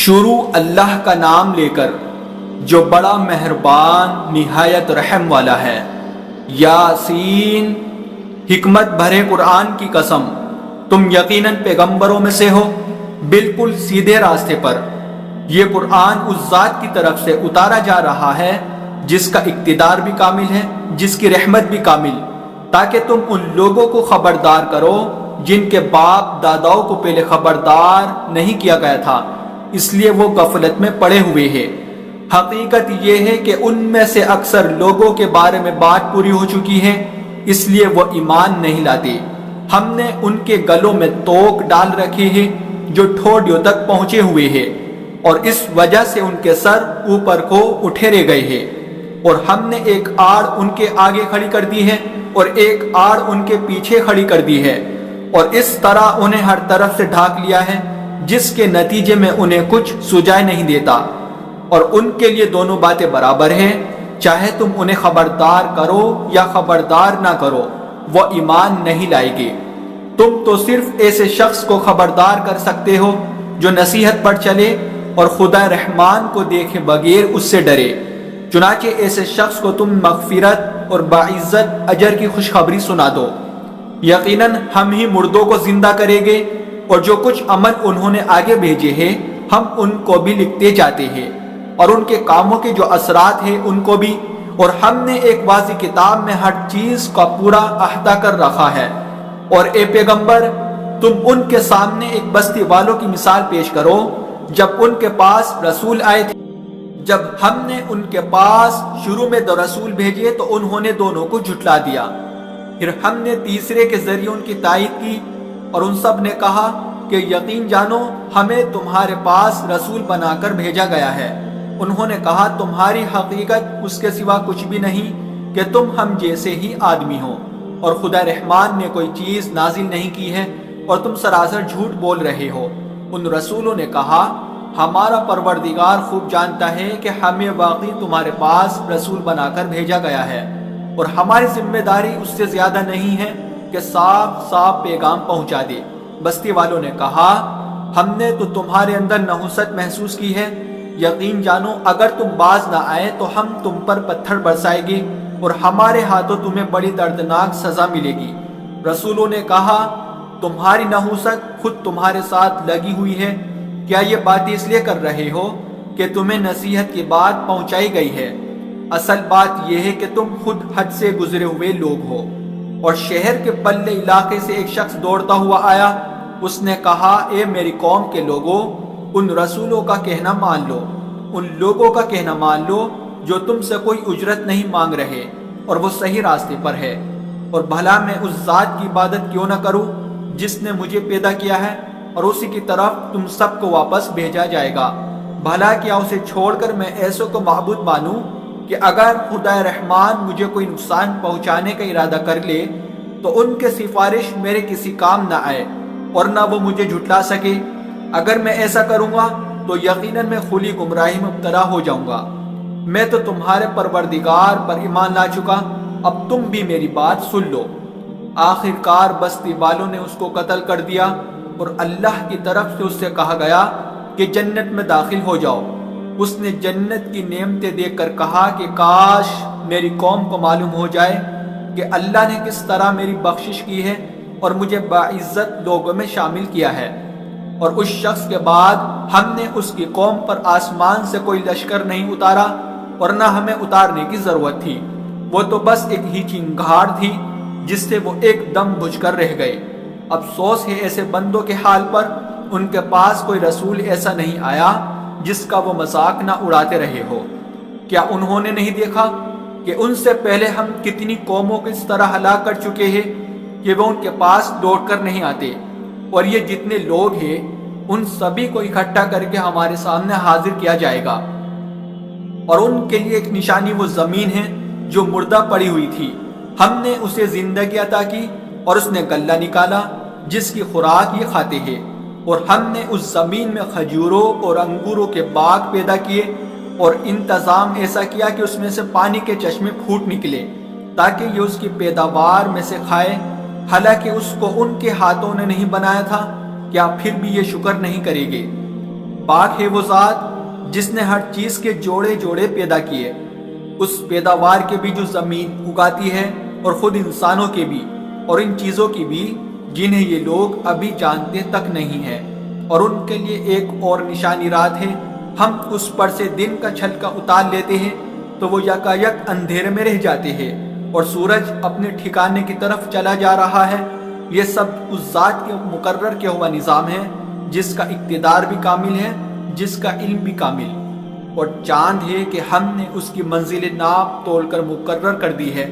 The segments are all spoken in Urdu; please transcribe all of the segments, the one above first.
شروع اللہ کا نام لے کر جو بڑا مہربان نہایت رحم والا ہے۔ یاسین، حکمت بھرے قرآن کی قسم، تم یقیناً پیغمبروں میں سے ہو، بالکل سیدھے راستے پر۔ یہ قرآن اس ذات کی طرف سے اتارا جا رہا ہے جس کا اقتدار بھی کامل ہے، جس کی رحمت بھی کامل، تاکہ تم ان لوگوں کو خبردار کرو جن کے باپ داداؤں کو پہلے خبردار نہیں کیا گیا تھا، اس لیے وہ غفلت میں پڑے ہوئے ہیں۔ حقیقت یہ ہے کہ ان میں سے اکثر لوگوں کے بارے میں بات پوری ہو چکی ہے، اس لیے وہ ایمان نہیں لاتے۔ ہم نے ان کے گلوں میں توق ڈال رکھے ہیں جو ٹھوڑیوں تک پہنچے ہوئے ہیں، اور اس وجہ سے ان کے سر اوپر کو اٹھیرے گئے ہیں، اور ہم نے ایک آڑ ان کے آگے کھڑی کر دی ہے اور ایک آڑ ان کے پیچھے کھڑی کر دی ہے، اور اس طرح انہیں ہر طرف سے ڈھانک لیا ہے، جس کے نتیجے میں انہیں کچھ سجائے نہیں دیتا، اور ان کے لیے دونوں باتیں برابر ہیں، چاہے تم انہیں خبردار کرو یا خبردار نہ کرو، وہ ایمان نہیں لائے گے۔ تم تو صرف ایسے شخص کو خبردار کر سکتے ہو جو نصیحت پر چلے اور خدا رحمان کو دیکھے بغیر اس سے ڈرے۔ چنانچہ ایسے شخص کو تم مغفرت اور باعزت اجر کی خوشخبری سنا دو۔ یقیناً ہم ہی مردوں کو زندہ کریں گے، اور جو کچھ عمل انہوں نے آگے بھیجے ہیں ہم ان کو بھی لکھتے جاتے ہیں، اور ان کے کاموں کے جو اثرات ہیں ان کو بھی، اور ہم نے ایک واضح کتاب میں ہر چیز کا پورا احاطہ کر رکھا ہے۔ اور اے پیغمبر، تم ان کے سامنے ایک بستی والوں کی مثال پیش کرو جب ان کے پاس رسول آئے تھے۔ جب ہم نے ان کے پاس شروع میں 2 رسول بھیجے تو انہوں نے دونوں کو جھٹلا دیا، پھر ہم نے تیسرے کے ذریعے ان کی تائید کی، اور ان سب نے کہا کہ یقین جانو ہمیں تمہارے پاس رسول بنا کر بھیجا گیا ہے۔ انہوں نے کہا تمہاری حقیقت اس کے سوا کچھ بھی نہیں کہ تم ہم جیسے ہی آدمی ہو، اور خدا رحمان نے کوئی چیز نازل نہیں کی ہے اور تم سراسر جھوٹ بول رہے ہو۔ ان رسولوں نے کہا ہمارا پروردگار خوب جانتا ہے کہ ہمیں واقعی تمہارے پاس رسول بنا کر بھیجا گیا ہے، اور ہماری ذمہ داری اس سے زیادہ نہیں ہے کہ صاف صاف پیغام پہنچا دے۔ بستی والوں نے کہا ہم نے تو تمہارے اندر نحوست محسوس کی ہے، یقین جانو اگر تم باز نہ آئے تو ہم تم پر پتھر برسائیں گے، اور ہمارے ہاتھوں تمہیں بڑی دردناک سزا ملے گی۔ رسولوں نے کہا تمہاری نحوست خود تمہارے ساتھ لگی ہوئی ہے، کیا یہ باتیں اس لیے کر رہے ہو کہ تمہیں نصیحت کی بات پہنچائی گئی ہے؟ اصل بات یہ ہے کہ تم خود حد سے گزرے ہوئے لوگ ہو۔ اور شہر کے پلے علاقے سے ایک شخص دوڑتا ہوا آیا، اس نے کہا اے میری قوم کے لوگوں، ان رسولوں کا کہنا مان لو، ان لوگوں کا کہنا مان لو جو تم سے کوئی اجرت نہیں مانگ رہے اور وہ صحیح راستے پر ہے، اور بھلا میں اس ذات کی عبادت کیوں نہ کروں جس نے مجھے پیدا کیا ہے، اور اسی کی طرف تم سب کو واپس بھیجا جائے گا۔ بھلا کیا اسے چھوڑ کر میں ایسوں کو معبود مانوں کہ اگر خدا رحمان مجھے کوئی نقصان پہنچانے کا ارادہ کر لے تو ان کے سفارش میرے کسی کام نہ آئے اور نہ وہ مجھے جھٹلا سکے۔ اگر میں ایسا کروں گا تو یقیناً میں کھلی گمراہی میں مبتلا ہو جاؤں گا۔ میں تو تمہارے پروردگار پر ایمان لا چکا، اب تم بھی میری بات سن لو۔ آخر کار بستی والوں نے اس کو قتل کر دیا، اور اللہ کی طرف سے اس سے کہا گیا کہ جنت میں داخل ہو جاؤ۔ اس نے جنت کی نعمتیں دیکھ کر کہا کہ کاش میری قوم کو معلوم ہو جائے کہ اللہ نے کس طرح میری بخشش کی ہے اور مجھے باعزت لوگوں میں شامل کیا ہے۔ اور اس شخص کے بعد ہم نے اس کی قوم پر آسمان سے کوئی لشکر نہیں اتارا، اور نہ ہمیں اتارنے کی ضرورت تھی، وہ تو بس ایک ہی چنگھاڑ تھی جس سے وہ ایک دم بجھ کر رہ گئے۔ افسوس ہے ایسے بندوں کے حال پر، ان کے پاس کوئی رسول ایسا نہیں آیا جس کا وہ مذاق نہ اڑاتے رہے ہو۔ کیا انہوں نے نہیں دیکھا کہ ان سے پہلے ہم کتنی قوموں کو اس طرح ہلاک کر چکے ہیں کہ وہ ان کے پاس لوٹ کر نہیں آتے، اور یہ جتنے لوگ ہیں ان سبھی کو اکٹھا کر کے ہمارے سامنے حاضر کیا جائے گا، اور ان کے لیے ایک نشانی وہ زمین ہے جو مردہ پڑی ہوئی تھی، ہم نے اسے زندگی عطا کی اور اس نے غلہ نکالا جس کی خوراک یہ کھاتے ہیں، اور ہم نے اس زمین میں کھجوروں اور انگوروں کے باغ پیدا کیے، اور انتظام ایسا کیا کہ اس میں سے پانی کے چشمے پھوٹ نکلے تاکہ یہ اس کی پیداوار میں سے کھائے، حالانکہ اس کو ان کے ہاتھوں نے نہیں بنایا تھا۔ کیا پھر بھی یہ شکر نہیں کرے گے؟ پاک ہے وہ ذات جس نے ہر چیز کے جوڑے جوڑے پیدا کیے، اس پیداوار کے بھی جو زمین اگاتی ہے اور خود انسانوں کے بھی اور ان چیزوں کی بھی جنہیں یہ لوگ ابھی جانتے تک نہیں ہیں، اور ان کے لیے ایک اور نشانی رات ہے، ہم اس پر سے دن کا چھلکا اتار لیتے ہیں تو وہ یکایک اندھیرے میں رہ جاتے ہیں اور سورج اپنے ٹھکانے کی طرف چلا جا رہا ہے۔ یہ سب اس ذات کے مقرر کیا ہوا نظام ہے جس کا اقتدار بھی کامل ہے، جس کا علم بھی کامل، اور چاند ہے کہ ہم نے اس کی منزل ناپ تول کر مقرر کر دی ہے،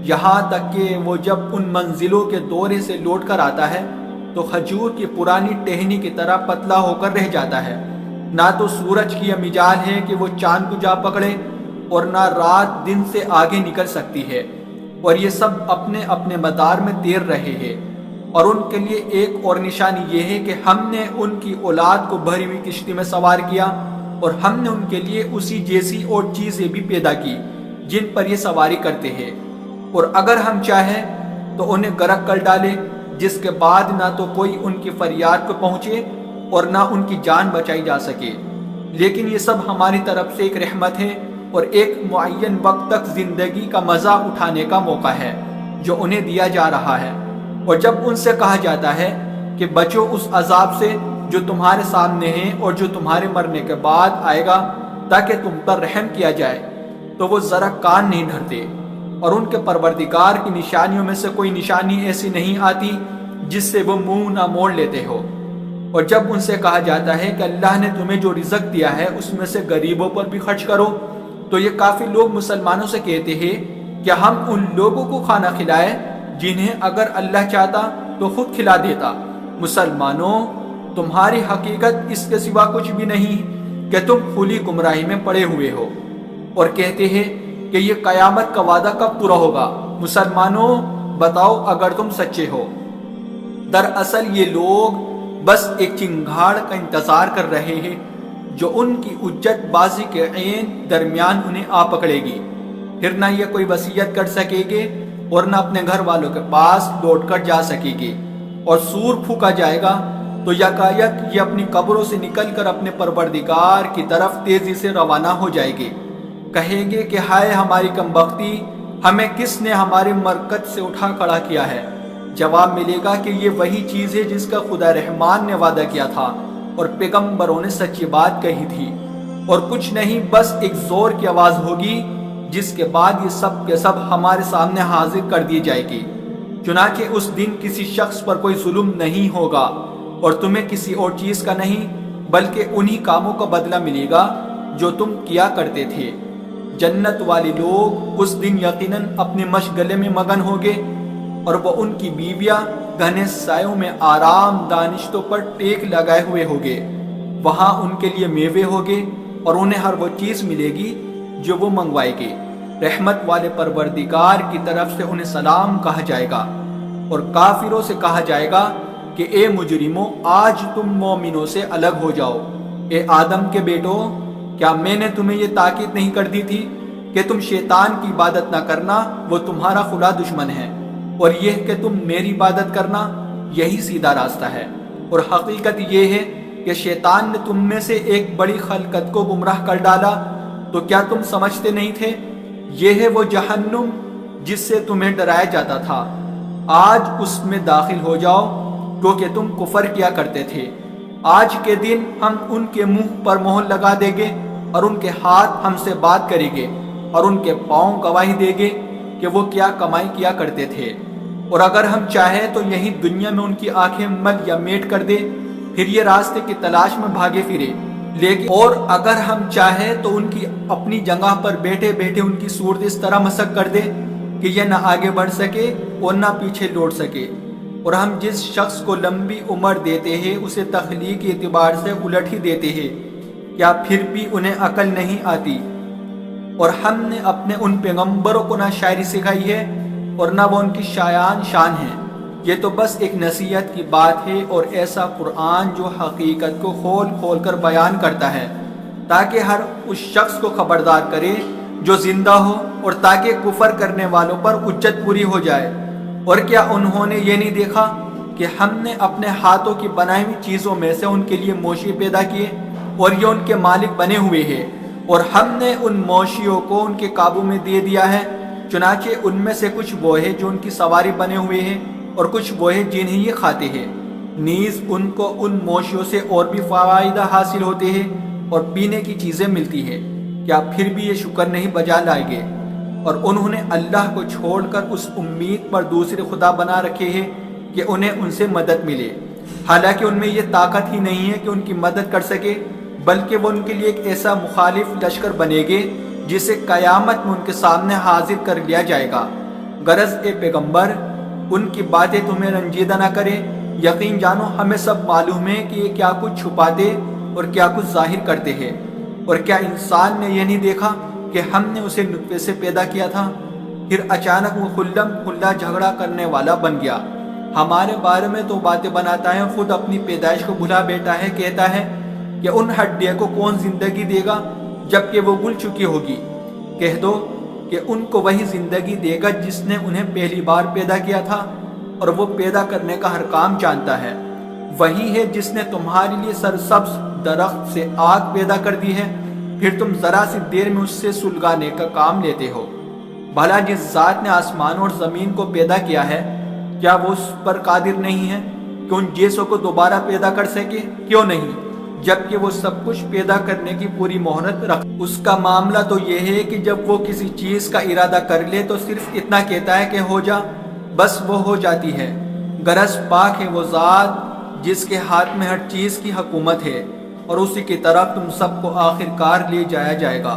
یہاں تک کہ وہ جب ان منزلوں کے دورے سے لوٹ کر آتا ہے تو کھجور کی پرانی ٹہنی کی طرح پتلا ہو کر رہ جاتا ہے۔ نہ تو سورج کی یہ مجال ہے کہ وہ چاند کو جا پکڑے اور نہ رات دن سے آگے نکل سکتی ہے، اور یہ سب اپنے اپنے مدار میں تیر رہے ہیں۔ اور ان کے لیے ایک اور نشانی یہ ہے کہ ہم نے ان کی اولاد کو بھری ہوئی کشتی میں سوار کیا، اور ہم نے ان کے لیے اسی جیسی اور چیزیں بھی پیدا کی جن پر یہ سواری کرتے ہیں، اور اگر ہم چاہیں تو انہیں غرق کر ڈالے، جس کے بعد نہ تو کوئی ان کی فریاد کو پہنچے اور نہ ان کی جان بچائی جا سکے۔ لیکن یہ سب ہماری طرف سے ایک رحمت ہے اور ایک معین وقت تک زندگی کا مزہ اٹھانے کا موقع ہے جو انہیں دیا جا رہا ہے۔ اور جب ان سے کہا جاتا ہے کہ بچو اس عذاب سے جو تمہارے سامنے ہے اور جو تمہارے مرنے کے بعد آئے گا تاکہ تم پر رحم کیا جائے، تو وہ ذرا کان نہیں دھرتے، اور ان کے پروردگار کی نشانیوں میں سے کوئی نشانی ایسی نہیں آتی جس سے وہ منہ نہ موڑ لیتے ہو۔ اور جب ان سے کہا جاتا ہے کہ اللہ نے تمہیں جو رزق دیا ہے اس میں سے غریبوں پر بھی خرچ کرو، تو یہ کافی لوگ مسلمانوں سے کہتے ہیں کہ ہم ان لوگوں کو کھانا کھلائے جنہیں اگر اللہ چاہتا تو خود کھلا دیتا۔ مسلمانوں، تمہاری حقیقت اس کے سوا کچھ بھی نہیں کہ تم کھلی گمراہی میں پڑے ہوئے ہو، اور کہتے ہیں کہ یہ قیامت کا وعدہ کب پورا ہوگا؟ مسلمانوں بتاؤ اگر تم سچے ہو۔ دراصل یہ لوگ بس ایک چنگھاڑ کا انتظار کر رہے ہیں جو ان کی حجت بازی کے عین درمیان انہیں آ پکڑے گی، پھر نہ یہ کوئی وصیت کر سکے گے اور نہ اپنے گھر والوں کے پاس لوٹ کر جا سکے گی، اور سور پھونکا جائے گا تو یکایک یہ اپنی قبروں سے نکل کر اپنے پروردگار کی طرف تیزی سے روانہ ہو جائے گی۔ کہیں گے کہ ہائے ہماری کمبختی، ہمیں کس نے ہمارے مرکز سے اٹھا کھڑا کیا ہے؟ جواب ملے گا کہ یہ وہی چیز ہے جس کا خدا رحمان نے وعدہ کیا تھا اور پیغمبروں نے سچی بات کہی تھی، اور کچھ نہیں، بس ایک زور کی آواز ہوگی جس کے بعد یہ سب کے سب ہمارے سامنے حاضر کر دی جائے گی۔ چنانچہ اس دن کسی شخص پر کوئی ظلم نہیں ہوگا اور تمہیں کسی اور چیز کا نہیں بلکہ انہی کاموں کا بدلہ ملے گا جو تم کیا کرتے تھے۔ جنت والے لوگ اس دن یقیناً اپنے مشغلے میں مگن ہوگے، اور وہ ان کی بیویاں گھنے سایوں میں آرام دانشتوں پر ٹیک لگائے ہوئے ہوگے۔ وہاں ان کے لیے میوے ہوگے اور انہیں ہر وہ چیز ملے گی جو وہ منگوائے گے۔ رحمت والے پروردگار کی طرف سے انہیں سلام کہا جائے گا، اور کافروں سے کہا جائے گا کہ اے مجرموں، آج تم مومنوں سے الگ ہو جاؤ۔ اے آدم کے بیٹو، کیا میں نے تمہیں یہ تاکید نہیں کر دی تھی کہ تم شیطان کی عبادت نہ کرنا، وہ تمہارا خلا دشمن ہے، اور یہ کہ تم میری عبادت کرنا، یہی سیدھا راستہ ہے۔ اور حقیقت یہ ہے کہ شیطان نے تم میں سے ایک بڑی خلقت کو گمراہ کر ڈالا، تو کیا تم سمجھتے نہیں تھے؟ یہ ہے وہ جہنم جس سے تمہیں ڈرایا جاتا تھا، آج اس میں داخل ہو جاؤ کیونکہ تم کفر کیا کرتے تھے۔ آج کے دن ہم ان کے منہ پر مہر لگا دیں گے اور ان کے ہاتھ ہم سے بات کریں گے اور ان کے پاؤں گواہی دیں گے کہ وہ کیا کمائی کیا کرتے تھے۔ اور اگر ہم چاہیں تو یہی دنیا میں ان کی آنکھیں مل یا میٹ کر دے، پھر یہ راستے کی تلاش میں بھاگے پھرے، لیکن اور اگر ہم چاہیں تو ان کی اپنی جگہ پر بیٹھے بیٹھے ان کی صورت اس طرح مسخ کر دے کہ یہ نہ آگے بڑھ سکے اور نہ پیچھے لوٹ سکے۔ اور ہم جس شخص کو لمبی عمر دیتے ہیں اسے تخلیقی اعتبار سے الٹ ہی دیتے ہیں، کیا پھر بھی انہیں عقل نہیں آتی؟ اور ہم نے اپنے ان پیغمبروں کو نہ شاعری سکھائی ہے اور نہ وہ ان کی شایان شان ہیں۔ یہ تو بس ایک نصیحت کی بات ہے اور ایسا قرآن جو حقیقت کو کھول کھول کر بیان کرتا ہے تاکہ ہر اس شخص کو خبردار کرے جو زندہ ہو، اور تاکہ کفر کرنے والوں پر حجت پوری ہو جائے۔ اور کیا انہوں نے یہ نہیں دیکھا کہ ہم نے اپنے ہاتھوں کی بنائی ہوئی چیزوں میں سے ان کے لیے موشی پیدا کیے، اور یہ ان کے مالک بنے ہوئے ہیں، اور ہم نے ان مویشیوں کو ان کے قابو میں دے دیا ہے، چنانچہ ان میں سے کچھ وہ ہے جو ان کی سواری بنے ہوئے ہیں اور کچھ وہ ہے جنہیں یہ کھاتے ہیں۔ نیز ان کو ان مویشیوں سے اور بھی فائدہ حاصل ہوتے ہیں اور پینے کی چیزیں ملتی ہیں، کیا پھر بھی یہ شکر نہیں بجا لائیں گے؟ اور انہوں نے اللہ کو چھوڑ کر اس امید پر دوسرے خدا بنا رکھے ہیں کہ انہیں ان سے مدد ملے، حالانکہ ان میں یہ طاقت ہی نہیں ہے کہ ان کی مدد کر سکے، بلکہ وہ ان کے لیے ایک ایسا مخالف لشکر بنے گے جسے قیامت میں ان کے سامنے حاضر کر لیا جائے گا۔ غرض اے پیغمبر، ان کی باتیں تمہیں رنجیدہ نہ کریں، یقین جانو ہمیں سب معلوم ہے کہ یہ کیا کچھ چھپاتے اور کیا کچھ ظاہر کرتے ہیں۔ اور کیا انسان نے یہ نہیں دیکھا کہ ہم نے اسے نطفے سے پیدا کیا تھا، پھر اچانک وہ خلم کھلا جھگڑا کرنے والا بن گیا۔ ہمارے بارے میں تو باتیں بناتا ہے، خود اپنی پیدائش کو بھلا بیٹھا ہے، کہتا ہے کہ ان ہڈیوں کو کون زندگی دے گا جبکہ وہ گل چکی ہوگی۔ کہہ دو کہ ان کو وہی زندگی دے گا جس نے انہیں پہلی بار پیدا کیا تھا، اور وہ پیدا کرنے کا ہر کام جانتا ہے۔ وہی ہے جس نے تمہارے لیے سرسبز درخت سے آگ پیدا کر دی ہے، پھر تم ذرا سی دیر میں اس سے سلگانے کا کام لیتے ہو۔ بھلا جس ذات نے آسمانوں اور زمین کو پیدا کیا ہے، کیا وہ اس پر قادر نہیں ہے کہ ان جیسوں کو دوبارہ پیدا کر سکے؟ کیوں نہیں، جبکہ وہ سب کچھ پیدا کرنے کی پوری مہارت رکھ۔ اس کا معاملہ تو یہ ہے کہ جب وہ کسی چیز کا ارادہ کر لے تو صرف اتنا کہتا ہے کہ ہو جا، بس وہ ہو جاتی ہے۔ غرض پاک ہے وہ ذات جس کے ہاتھ میں ہر چیز کی حکومت ہے، اور اسی کی طرف تم سب کو آخر کار لے جایا جائے گا۔